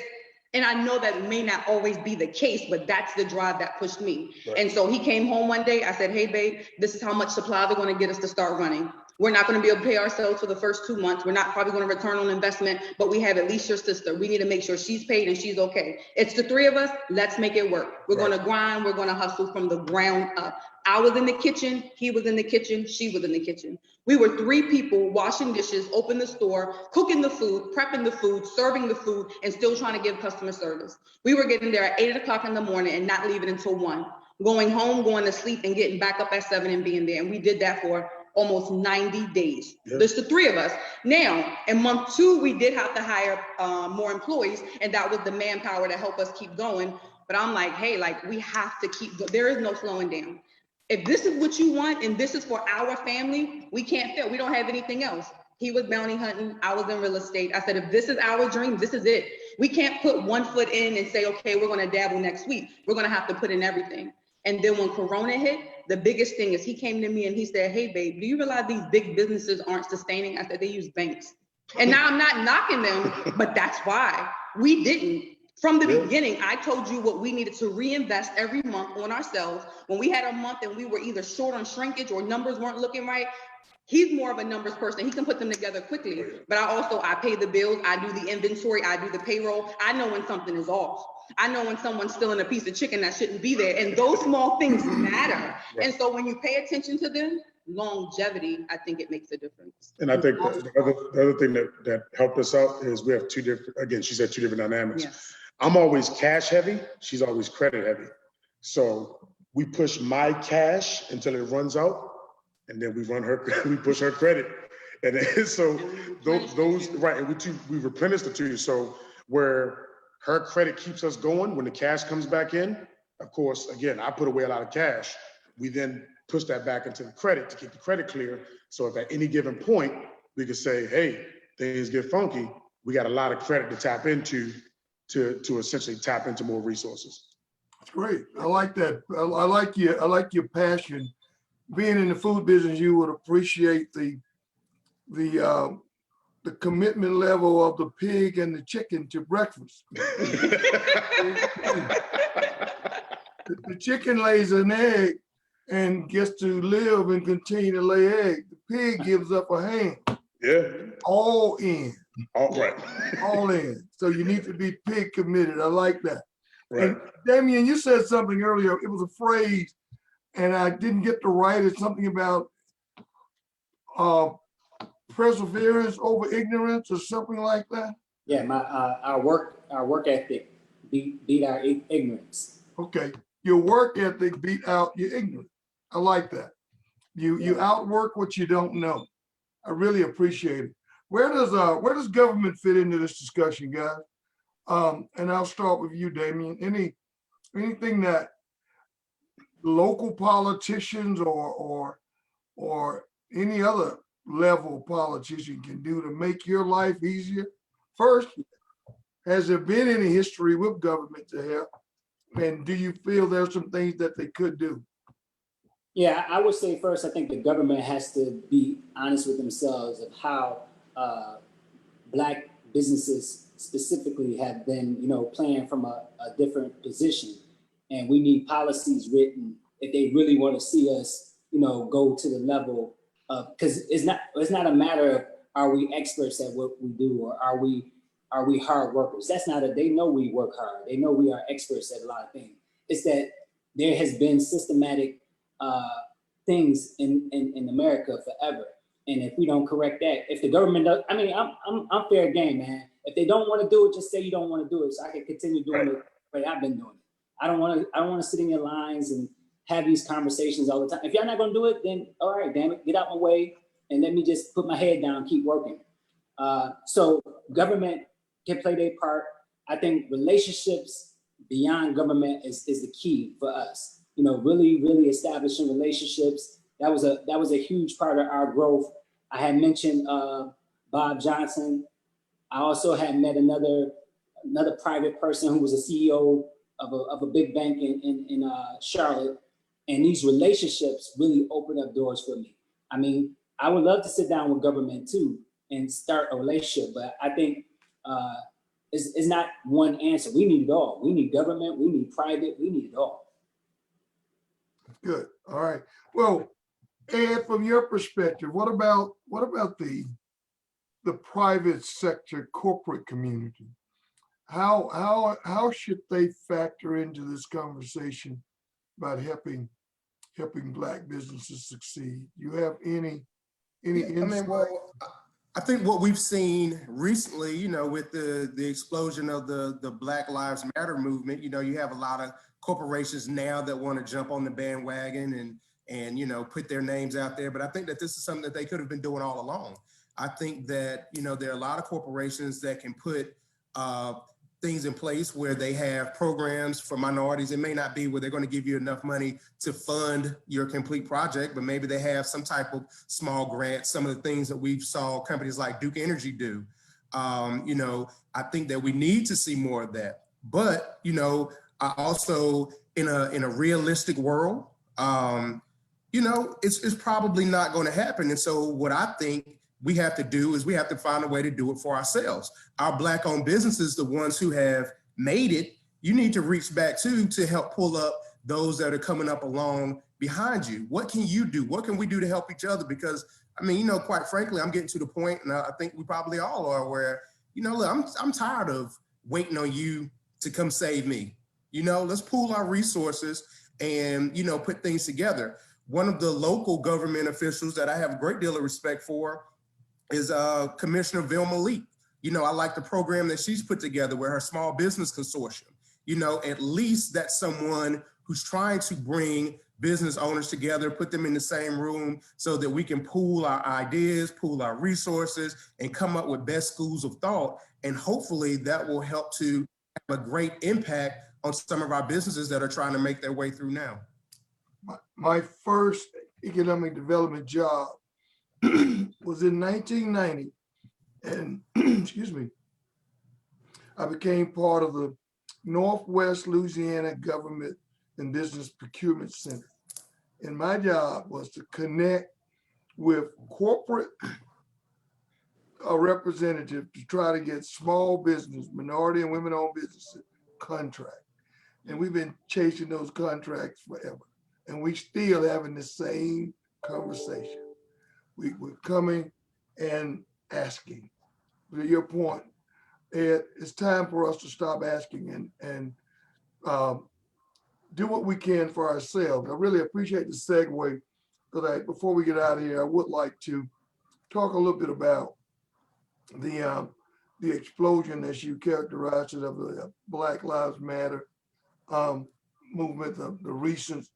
Speaker 6: And I know that may not always be the case, but that's the drive that pushed me. Right. And so he came home one day. I said, hey, babe, this is how much supply they're going to get us to start running. We're not going to be able to pay ourselves for the first 2 months. We're not probably going to return on investment, but we have at least your sister. We need to make sure she's paid and she's okay. It's the three of us. Let's make it work. We're going to grind. We're going to hustle from the ground up. I was in the kitchen. He was in the kitchen. She was in the kitchen. We were 3 people washing dishes, open the store, cooking the food, prepping the food, serving the food, and still trying to give customer service. We were getting there at 8 o'clock in the morning and not leaving until 1. Going home, going to sleep, and getting back up at 7 and being there. And we did that for almost 90 days. Yep. There's the 3 of us. Now, in month 2, we did have to hire more employees, and that was the manpower to help us keep going. But I'm like, hey, we have to keep going. There is no slowing down. If this is what you want, and this is for our family, we can't fail. We don't have anything else. He was bounty hunting. I was in real estate. I said, if this is our dream, this is it. We can't put one foot in and say, okay, we're going to dabble next week. We're going to have to put in everything. And then when Corona hit, the biggest thing is he came to me and he said, hey, babe, do you realize these big businesses aren't sustaining? I said, they use banks. And now I'm not knocking them, but that's why we didn't. From the beginning, I told you what we needed to reinvest every month on ourselves. When we had a month and we were either short on shrinkage or numbers weren't looking right, he's more of a numbers person. He can put them together quickly. But I pay the bills. I do the inventory. I do the payroll. I know when something is off. I know when someone's stealing a piece of chicken that shouldn't be there. And those small things matter. Right. And so when you pay attention to them, longevity, I think it makes a difference.
Speaker 5: And I think the other thing that helped us out is we have 2 different, again, she said 2 different dynamics. Yes. I'm always cash heavy. She's always credit heavy. So we push my cash until it runs out. And then we push her credit. And then, so those right. And we replenish the 2. So where her credit keeps us going, when the cash comes back in, of course, again, I put away a lot of cash. We then push that back into the credit to keep the credit clear. So if at any given point, we could say, hey, things get funky, we got a lot of credit to tap into to essentially tap into more resources.
Speaker 3: That's great. I like that. I like your passion. Being in the food business, you would appreciate the commitment level of the pig and the chicken to breakfast. The chicken lays an egg and gets to live and continue to lay eggs. The pig gives up a hand.
Speaker 5: Yeah.
Speaker 3: All in.
Speaker 5: All right.
Speaker 3: All in. So you need to be pig committed. I like that.
Speaker 5: Right.
Speaker 3: And Damien, you said something earlier. It was a phrase, and I didn't get to write it. Something about perseverance over ignorance or something like that.
Speaker 7: Yeah, our work ethic beat our ignorance.
Speaker 3: Okay, your work ethic beat out your ignorance. I like that. You outwork what you don't know. I really appreciate it. Where does government fit into this discussion, guys? And I'll start with you, Damien. Anything that local politicians or any other level politician can do to make your life easier? First, has there been any history with government to help? And do you feel there's some things that they could do?
Speaker 7: Yeah, I would say first, I think the government has to be honest with themselves of how Black businesses specifically have been, playing from a different position. And we need policies written if they really want to see us, go to the level of, because it's not a matter of are we experts at what we do or are we hard workers. That's not they know we work hard. They know we are experts at a lot of things. It's that there has been systematic uh, things in America forever. And if we don't correct that, if the government does, I mean, I'm fair game, man. If they don't want to do it, just say you don't want to do it, so I can continue doing it the way I've been doing it. I don't want to sit in your lines and have these conversations all the time. If y'all not gonna do it, then all right, damn it, get out my way and let me just put my head down and keep working. So government can play their part. I think relationships beyond government is the key for us. Really, really establishing relationships. That was a huge part of our growth. I had mentioned Bob Johnson. I also had met another private person who was a CEO of a big bank in Charlotte, and these relationships really opened up doors for me. I mean, I would love to sit down with government too and start a relationship, but I think it's not one answer. We need it all. We need government. We need private. We need it all.
Speaker 3: Good. All right. Well, Ed, from your perspective, what about the private sector corporate community? How should they factor into this conversation about helping Black businesses succeed? You have any insight?
Speaker 4: I think what we've seen recently, with the explosion of the Black Lives Matter movement, you have a lot of corporations now that want to jump on the bandwagon and put their names out there. But I think that this is something that they could have been doing all along. I think that, there are a lot of corporations that can put things in place where they have programs for minorities. It may not be where they're going to give you enough money to fund your complete project, but maybe they have some type of small grant, some of the things that we've saw companies like Duke Energy do. I think that we need to see more of that. But, I also, in a realistic world, it's probably not going to happen. And so what I think we have to do is we have to find a way to do it for ourselves. Our Black-owned businesses, the ones who have made it, you need to reach back to help pull up those that are coming up along behind you. What can you do? What can we do to help each other? Because, quite frankly, I'm getting to the point, and I think we probably all are, where, look, I'm tired of waiting on you to come save me. Let's pool our resources and, put things together. One of the local government officials that I have a great deal of respect for is Commissioner Vilma Lee. I like the program that she's put together with her small business consortium. At least that's someone who's trying to bring business owners together, put them in the same room so that we can pool our ideas, pool our resources, and come up with best schools of thought. And hopefully that will help to have a great impact on some of our businesses that are trying to make their way through now.
Speaker 3: My first economic development job was in 1990, and excuse me, I became part of the Northwest Louisiana Government and Business Procurement Center. And my job was to connect with corporate representatives to try to get small business, minority and women-owned businesses contract. And we've been chasing those contracts forever. And we still having the same conversation. We're coming and asking. To your point, it's time for us to stop asking and do what we can for ourselves. I really appreciate the segue. But before we get out of here, I would like to talk a little bit about the explosion, as you characterized it, of the Black Lives Matter movement, the recent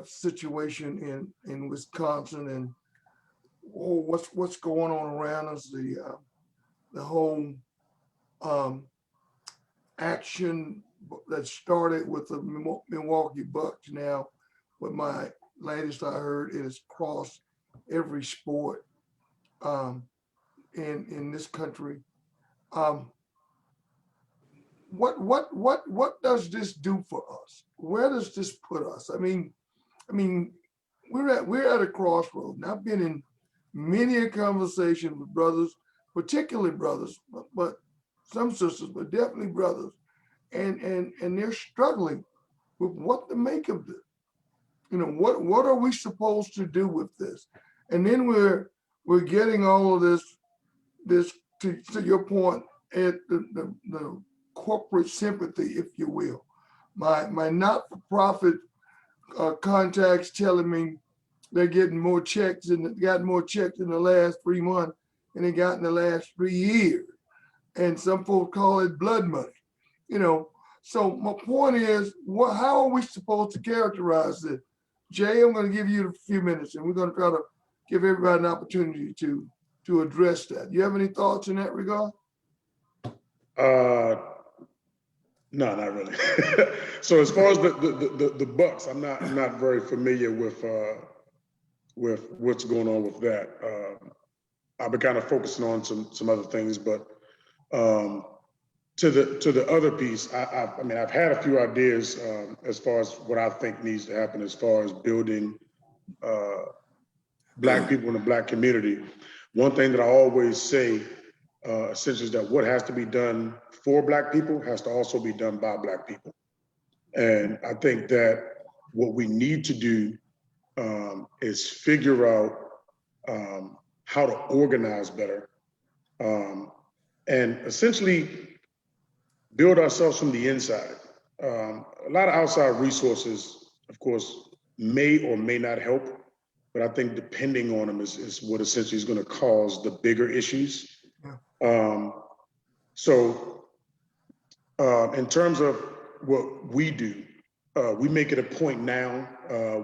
Speaker 3: situation in Wisconsin, and what's going on around us, the whole action that started with the Milwaukee Bucks. Now, what my latest I heard, it has crossed every sport in this country. What does this do for us? Where does this put us? I mean, we're at a crossroad. And I've been in many a conversation with brothers, particularly brothers, but some sisters, but definitely brothers, and they're struggling with what to make of this. You know, what are we supposed to do with this? And then we're getting all of this to your point, at the corporate sympathy, if you will. My not-for-profit contacts telling me they're getting more checks and got more checks in the last 3 months than they got in the last 3 years. And some folks call it blood money, you know. So my point is, how are we supposed to characterize this? Jay, I'm going to give you a few minutes, and we're going to try to give everybody an opportunity to address that. You have any thoughts in that regard?
Speaker 5: No, not really. So as far as the Bucks, I'm not very familiar with what's going on with that. I've been kind of focusing on some other things, but to the other piece, I mean, I've had a few ideas as far as what I think needs to happen as far as building Black people in the Black community. One thing that I always say essentially is that what has to be done for Black people has to also be done by Black people. And I think that what we need to do is figure out how to organize better and essentially build ourselves from the inside. A lot of outside resources, of course, may or may not help, but I think depending on them is what essentially is going to cause the bigger issues. Yeah. In terms of what we do, we make it a point now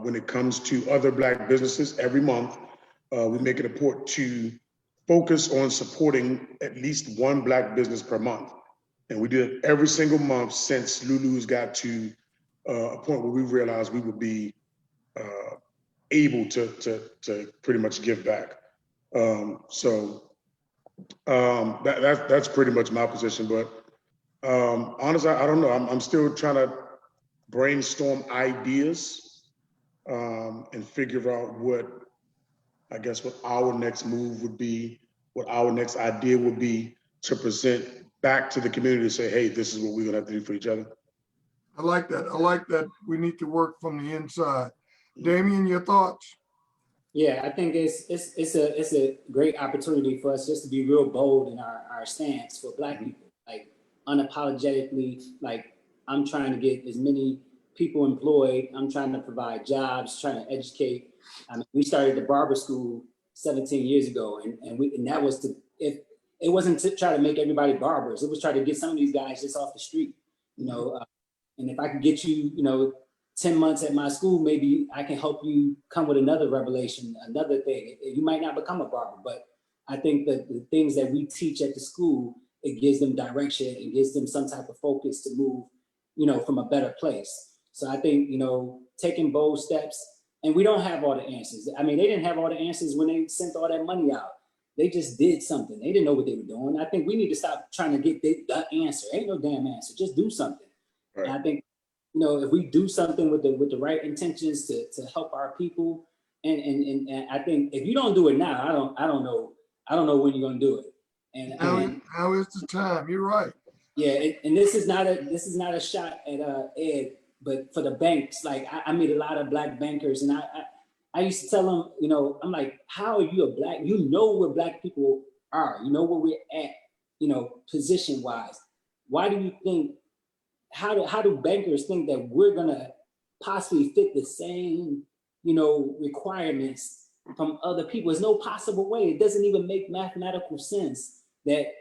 Speaker 5: when it comes to other Black businesses every month, we make it a point to focus on supporting at least one Black business per month. And we did it every single month since Lulu's got to a point where we realized we would be able to pretty much give back. That's pretty much my position. But honestly, I don't know. I'm still trying to brainstorm ideas and figure out what our next move would be, what our next idea would be to present back to the community to say, hey, this is what we're gonna have to do for each other.
Speaker 3: I like that. I like that we need to work from the inside. Damien, your thoughts?
Speaker 7: Yeah, I think it's a great opportunity for us just to be real bold in our stance for Black people, like unapologetically. Like, I'm trying to get as many people employed. I'm trying to provide jobs, trying to educate. I mean, we started the barber school 17 years ago, and that was it wasn't to try to make everybody barbers. It was try to get some of these guys just off the street, you know. And if I could get you, 10 months at my school, maybe I can help you come with another revelation, another thing. You might not become a barber, but I think that the things that we teach at the school, it gives them direction, it gives them some type of focus to move, from a better place. So I think, taking bold steps, and we don't have all the answers. I mean, they didn't have all the answers when they sent all that money out. They just did something. They didn't know what they were doing. I think we need to stop trying to get the answer. Ain't no damn answer. Just do something. Right. And I think, if we do something with the right intentions to help our people, and I think if you don't do it now, I don't know when you're gonna do it. And
Speaker 3: now is the time. You're right.
Speaker 7: Yeah, and this is not a shot at Ed, but for the banks. Like, I meet a lot of Black bankers, and I used to tell them, I'm like, how are you a Black? You know where Black people are. You know where we're at. Position wise. Why do you think? How do bankers think that we're gonna possibly fit the same, requirements from other people? There's no possible way. It doesn't even make mathematical sense that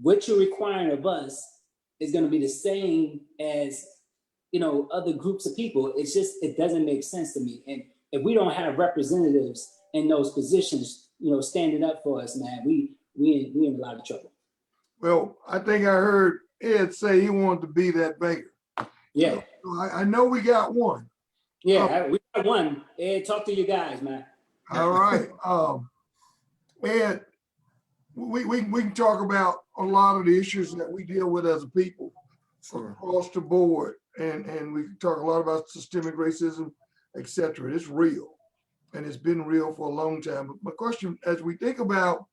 Speaker 7: what you're requiring of us is gonna be the same as, other groups of people. It doesn't make sense to me. And if we don't have representatives in those positions, standing up for us, man, we in a lot of trouble.
Speaker 3: Well, I think I heard Ed say he wanted to be that banker.
Speaker 7: Yeah.
Speaker 3: So I know we got one.
Speaker 7: Yeah, we got one. Ed, talk to you guys, man.
Speaker 3: All right. Ed, we can talk about a lot of the issues that we deal with as a people across the board. And we can talk a lot about systemic racism, et cetera. It's real. and it's been real for a long time. But my question, as we think about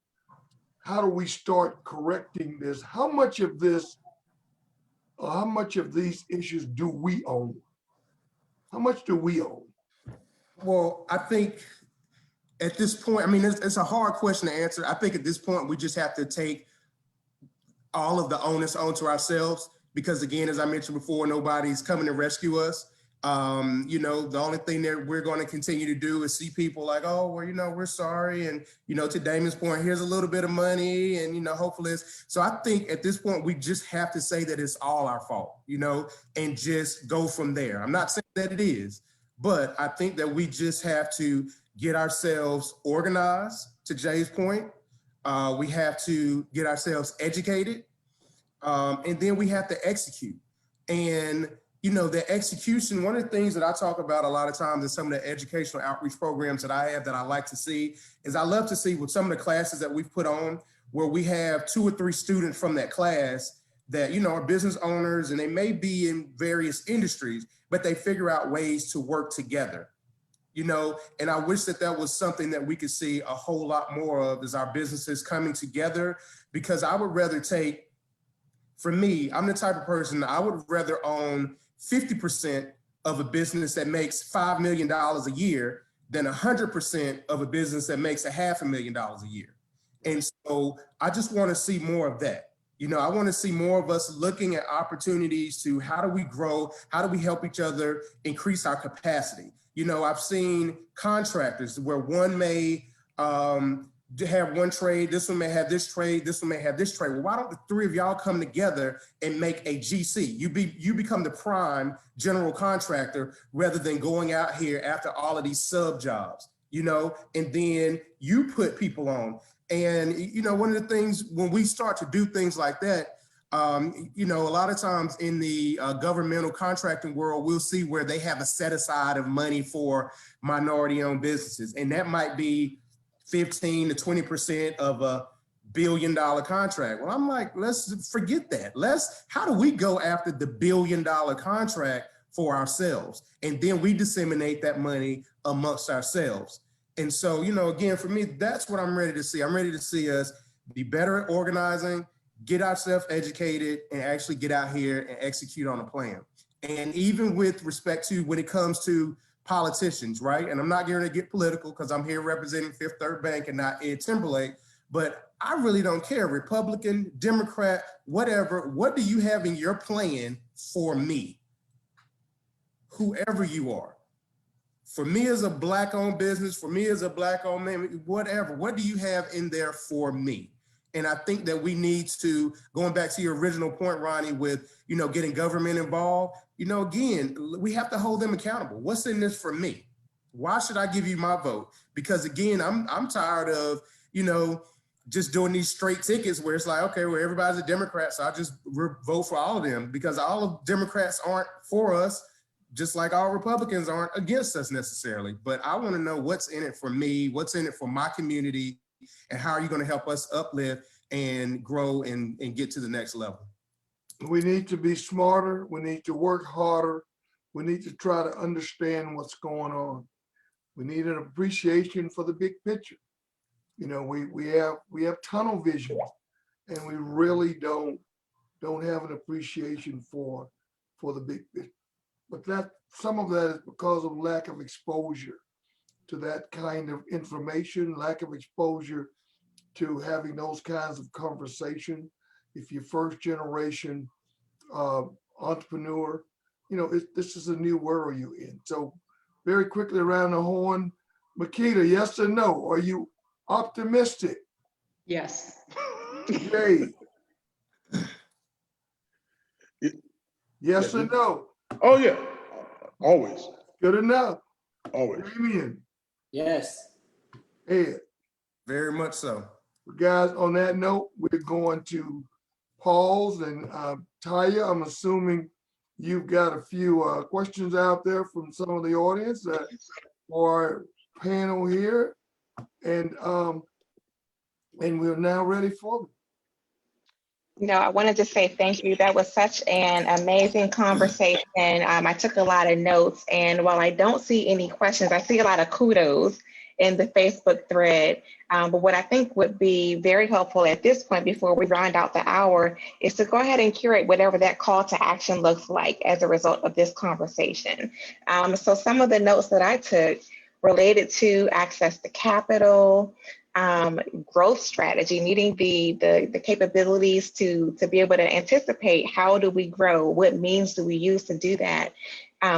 Speaker 3: how do we start correcting this, how much of this, or how much of these issues do we own? How much do we own?
Speaker 4: Well, I think at this point, I mean, it's a hard question to answer. I think at this point, we just have to take all of the onus onto ourselves because, again, as I mentioned before, nobody's coming to rescue us. You know, the only thing that we're going to continue to do is see people like, oh, well, you know, we're sorry. And, you know, to Damon's point, here's a little bit of money and, you know, hopefully it's, so I think at this point, we just have to say that it's all our fault, you know, and just go from there. I'm not saying that it is, but I think that we just have to get ourselves organized, to Jay's point. We have to get ourselves educated, and then we have to execute. And, you know, the execution, one of the things that I talk about a lot of times in some of the educational outreach programs that I have that I like to see is I love to see with some of the classes that we've put on where we have 2 or 3 students from that class that, you know, are business owners and they may be in various industries, but they figure out ways to work together. You know, and I wish that that was something that we could see a whole lot more of as our businesses coming together, because I would rather take, for me, I'm the type of person, I would rather own 50% of a business that makes $5 million a year than 100% of a business that makes $500,000 a year. And so I just want to see more of that. You know, I want to see more of us looking at opportunities to how do we grow? How do we help each other increase our capacity? You know, I've seen contractors where one may have one trade, this one may have this trade, this one may have this trade. Well, why don't the 3 of y'all come together and make a GC? You become the prime general contractor rather than going out here after all of these sub jobs, you know, and then you put people on. And, you know, one of the things when we start to do things like that, you know, a lot of times in the governmental contracting world, we'll see where they have a set aside of money for minority owned businesses. And that might be 15 to 20% of a $1 billion contract. Well, I'm like, let's forget that. How do we go after the $1 billion contract for ourselves? And then we disseminate that money amongst ourselves. And so, you know, again, for me, that's what I'm ready to see. I'm ready to see us be better at organizing, get ourselves educated, and actually get out here and execute on a plan. And even with respect to when it comes to politicians, right? And I'm not going to get political because I'm here representing Fifth Third Bank and not Ed Timberlake, but I really don't care, Republican, Democrat, whatever. What do you have in your plan for me? Whoever you are. For me as a Black-owned business, for me as a Black-owned man, whatever, what do you have in there for me? And I think that we need to, going back to your original point, Ronnie, with, you know, getting government involved, you know, again, we have to hold them accountable. What's in this for me? Why should I give you my vote? Because again, I'm tired of, you know, just doing these straight tickets where it's like, okay, well, everybody's a Democrat, so I just vote for all of them, because all of Democrats aren't for us, just like all Republicans aren't against us necessarily. But I want to know what's in it for me, what's in it for my community, and how are you going to help us uplift and grow and get to the next level?
Speaker 3: We need to be smarter. We need to work harder. We need to try to understand what's going on. We need an appreciation for the big picture. You know, we have tunnel vision, and we really don't have an appreciation for the big picture. But that some of that is because of lack of exposure to that kind of information, lack of exposure to having those kinds of conversation. If you're first generation entrepreneur, you know, this is a new world you're in. So very quickly around the horn, Makita, yes or no? Are you optimistic?
Speaker 6: Yes.
Speaker 3: Jay? Yes or no?
Speaker 5: Oh, yeah, always,
Speaker 3: Good enough.
Speaker 5: always.
Speaker 3: Damien?
Speaker 7: Yes.
Speaker 3: Ed?
Speaker 4: Very much so.
Speaker 3: Guys, on that note, we're going to pause, and Taya, I'm assuming you've got a few questions out there from some of the audience for our panel here, and we're now ready for them.
Speaker 2: No, I wanted to say thank you. That was such an amazing conversation. I took a lot of notes, and while I don't see any questions, I see a lot of kudos. in the Facebook thread. But what I think would be very helpful at this point before we round out the hour is to go ahead and curate whatever that call to action looks like as a result of this conversation. So some of the notes that I took related to access to capital, growth strategy, needing the capabilities to be able to anticipate how do we grow, what means do we use to do that,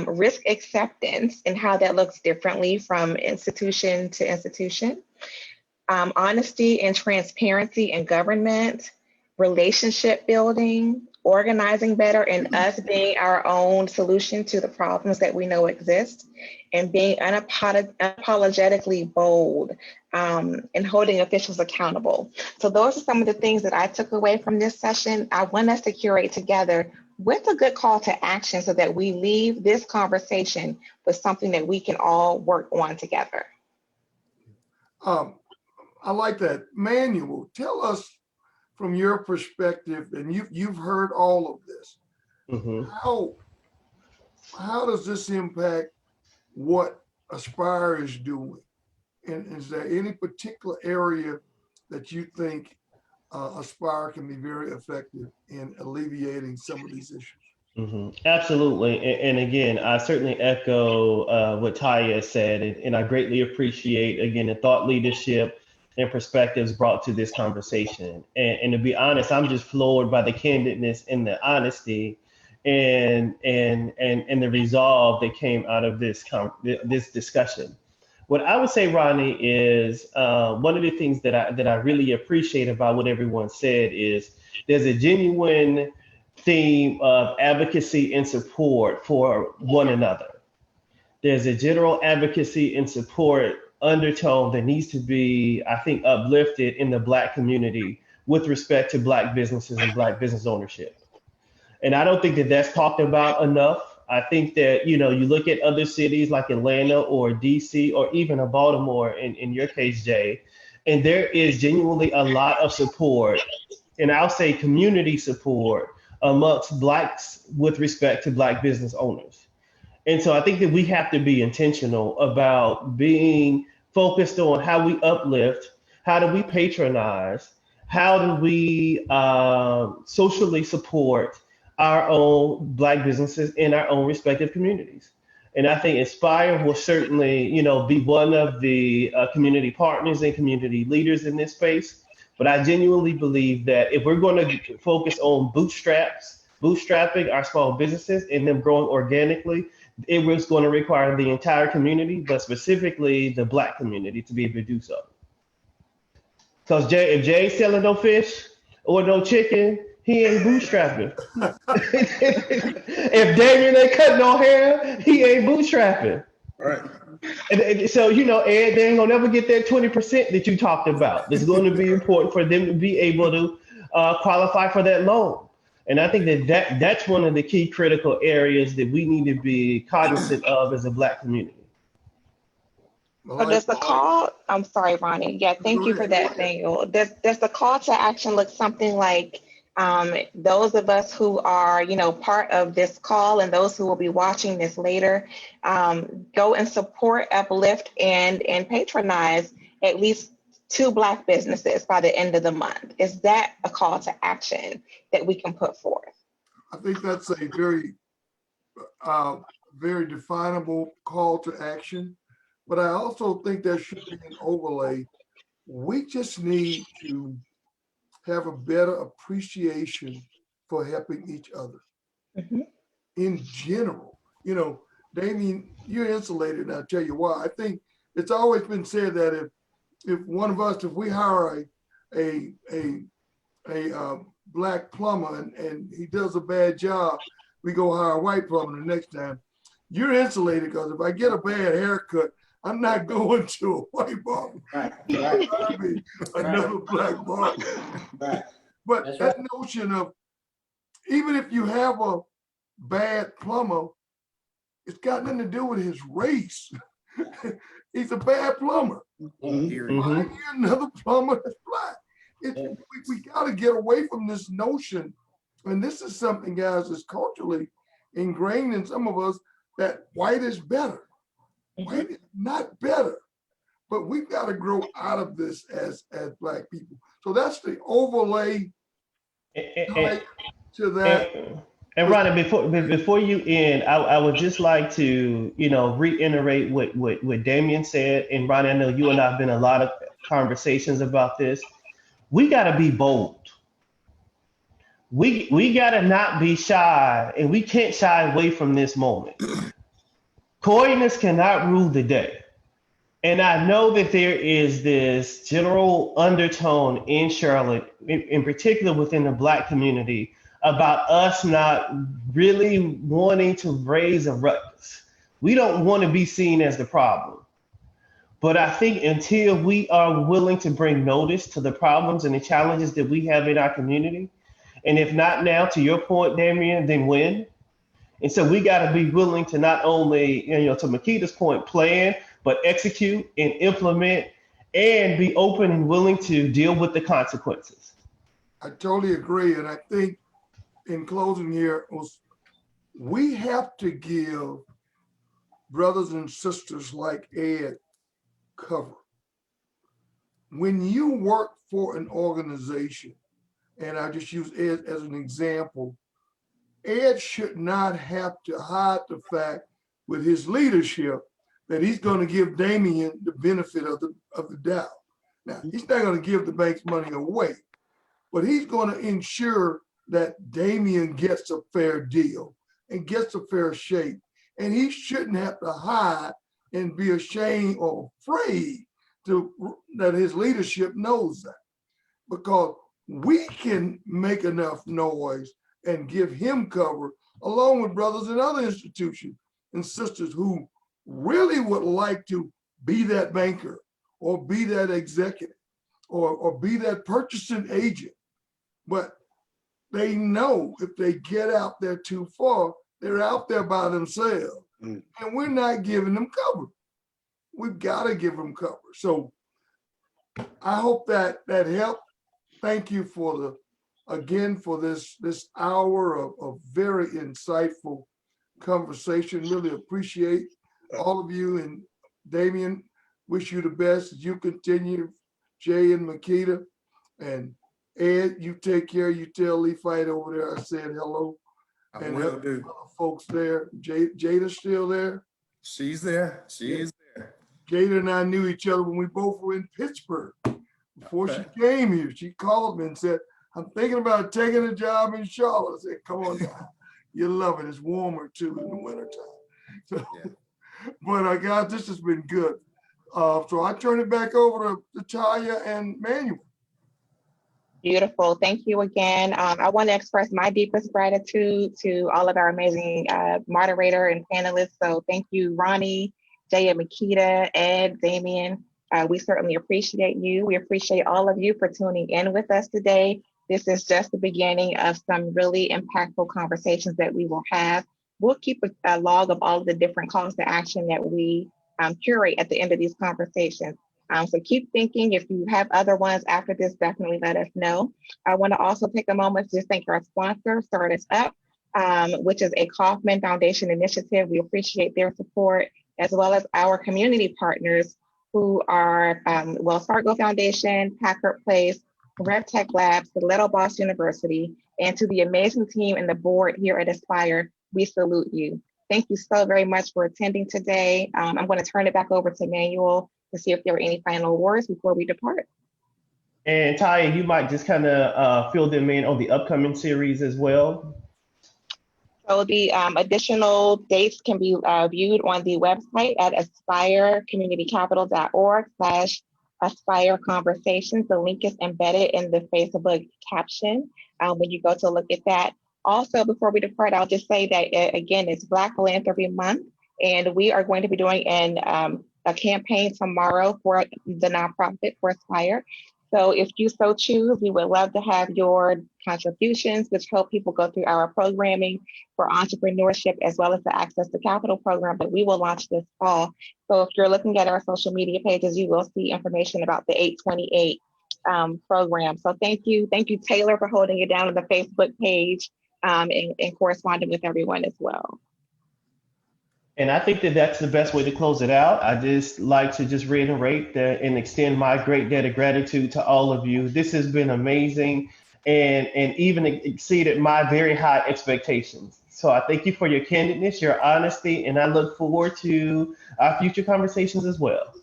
Speaker 2: risk acceptance and how that looks differently from institution to institution, honesty and transparency in government, relationship building, organizing better, and us being our own solution to the problems that we know exist, and being unapologetically bold, and holding officials accountable. So those are some of the things that I took away from this session. I want us to curate together what's a good call to action so that we leave this conversation with something that we can all work on together.
Speaker 3: I like that. Manuel, tell us from your perspective, and you've heard all of this.
Speaker 1: Mhm.
Speaker 3: How does this impact what Aspire is doing? And is there any particular area that you think Aspire can be very effective in alleviating some of these issues?
Speaker 1: Absolutely. And again, I certainly echo what Taya said, and I greatly appreciate, again, the thought leadership and perspectives brought to this conversation. And to be honest, I'm just floored by the candidness and the honesty and the resolve that came out of this discussion. What I would say, Ronnie, is one of the things that I really appreciate about what everyone said is there's a genuine theme of advocacy and support for one another. There's a general advocacy and support undertone that needs to be, I think, uplifted in the Black community with respect to Black businesses and Black business ownership. And I don't think that that's talked about enough. I think that, you look at other cities like Atlanta or DC or even a Baltimore, in your case, Jay, and there is genuinely a lot of support, and I'll say community support amongst Blacks with respect to Black business owners. And so I think that we have to be intentional about being focused on how we uplift, how do we patronize, how do we socially support our own Black businesses in our own respective communities. And I think Inspire will certainly, be one of the community partners and community leaders in this space. But I genuinely believe that if we're going to focus on bootstrapping our small businesses and them growing organically, it was going to require the entire community, but specifically the Black community, to be able to do so. Because if Jay's selling no fish or no chicken, he ain't bootstrapping. If Damien ain't cutting no hair, he ain't bootstrapping.
Speaker 5: All right.
Speaker 1: And so, Ed, they ain't gonna never get that 20% that you talked about. It's going to be important for them to be able to qualify for that loan. And I think that's one of the key critical areas that we need to be cognizant of as a Black community.
Speaker 2: So does the call, I'm sorry, Ronnie. Yeah, thank you for that, Daniel. Does the call to action look something like those of us who are, part of this call and those who will be watching this later, go and support, uplift, and patronize at least 2 Black businesses by the end of the month? Is that a call to action that we can put forth?
Speaker 3: I think that's a very, very definable call to action. But I also think there should be an overlay. We just need to have a better appreciation for helping each other.
Speaker 2: Mm-hmm.
Speaker 3: In general. Damien, you're insulated, and I'll tell you why. I think it's always been said that if one of us, if we hire a Black plumber and he does a bad job, we go hire a white plumber the next time. You're insulated because if I get a bad haircut, I'm not going to a white barber.
Speaker 7: Right.
Speaker 3: Another Black barber.
Speaker 7: Right.
Speaker 3: But
Speaker 7: That's
Speaker 3: that
Speaker 7: right.
Speaker 3: notion of, even if you have a bad plumber, it's got nothing to do with his race. He's a bad plumber.
Speaker 1: Mm-hmm.
Speaker 3: Find you another plumber that's Black. We got to get away from this notion, and this is something, guys, that's culturally ingrained in some of us, that white is better. White is not better, but we've got to grow out of this as Black people. So that's the overlay
Speaker 1: And,
Speaker 3: to that.
Speaker 1: and Ronnie, before you end, I would just like to, reiterate what Damien said. And Ronnie, I know you and I have been in a lot of conversations about this. We got to be bold. We got to not be shy, and we can't shy away from this moment. Coyness cannot rule the day. And I know that there is this general undertone in Charlotte, in particular within the Black community, about us not really wanting to raise a ruckus. We don't want to be seen as the problem. But I think until we are willing to bring notice to the problems and the challenges that we have in our community, and if not now, to your point, Damian, then when? And so we got to be willing to not only, to Makita's point, plan, but execute and implement and be open and willing to deal with the consequences.
Speaker 3: I totally agree. And I think in closing here, we have to give brothers and sisters like Ed cover. When you work for an organization, and I just use Ed as an example, Ed should not have to hide the fact with his leadership that he's going to give Damien the benefit of the doubt. Now, he's not going to give the bank's money away, but he's going to ensure that Damien gets a fair deal and gets a fair shake. And he shouldn't have to hide and be ashamed or afraid that his leadership knows that, because we can make enough noise and give him cover along with brothers in other institutions and sisters who really would like to be that banker or be that executive or be that purchasing agent. But they know if they get out there too far, they're out there by themselves. And we're not giving them cover. We've got to give them cover. So I hope that helped. Thank you for this hour of very insightful conversation. Really appreciate all of you, and Damien, wish you the best as you continue. Jay and Makita, and Ed, you take care. You tell Lee Fight over there I said hello.
Speaker 4: I
Speaker 3: and
Speaker 4: will do.
Speaker 3: other folks there. Jada's still there.
Speaker 4: She's there. She's there.
Speaker 3: Jada and I knew each other when we both were in Pittsburgh. Before she came here, she called me and said, I'm thinking about taking a job in Charlotte. I said, come on down. You'll love it. It's warmer too in the wintertime. So, but guys, this has been good. So I turn it back over to Taya and Manuel.
Speaker 2: Beautiful. Thank you again. I want to express my deepest gratitude to all of our amazing moderator and panelists. So thank you, Ronnie, Jay and Makita, Ed, Damien. We certainly appreciate you. We appreciate all of you for tuning in with us today. This is just the beginning of some really impactful conversations that we will have. We'll keep a log of all of the different calls to action that we curate at the end of these conversations. So keep thinking. If you have other ones after this, definitely let us know. I want to also take a moment to just thank our sponsor, Start Us Up, which is a Kaufman Foundation initiative. We appreciate their support, as well as our community partners who are Wells Fargo Foundation, Packard Place, RevTech Labs, Stiletto Boss University, and to the amazing team and the board here at Aspire, we salute you. Thank you so very much for attending today. I'm going to turn it back over to Manuel to see if there are any final words before we depart.
Speaker 1: And Taya, you might just kind of fill them in on the upcoming series as well.
Speaker 2: So the additional dates can be viewed on the website at aspirecommunitycapital.org/Aspire Conversations. The link is embedded in the Facebook caption when you go to look at that. Also, before we depart, I'll just say that, again, it's Black Philanthropy Month, and we are going to be doing a campaign tomorrow for the nonprofit for Aspire. So if you so choose, we would love to have your contributions, which help people go through our programming for entrepreneurship, as well as the Access to Capital program that we will launch this fall. So if you're looking at our social media pages, you will see information about the 828 program. So thank you, Taylor, for holding it down on the Facebook page and corresponding with everyone as well.
Speaker 1: And I think that that's the best way to close it out. I just like to just reiterate that and extend my great debt of gratitude to all of you. This has been amazing and even exceeded my very high expectations. So I thank you for your candidness, your honesty, and I look forward to our future conversations as well.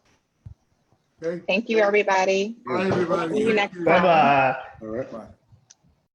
Speaker 3: Okay.
Speaker 2: Thank you, everybody.
Speaker 3: Bye, everybody.
Speaker 2: See you
Speaker 3: Thank
Speaker 2: next
Speaker 3: you.
Speaker 2: time.
Speaker 1: Bye bye.
Speaker 5: All right.
Speaker 4: Bye.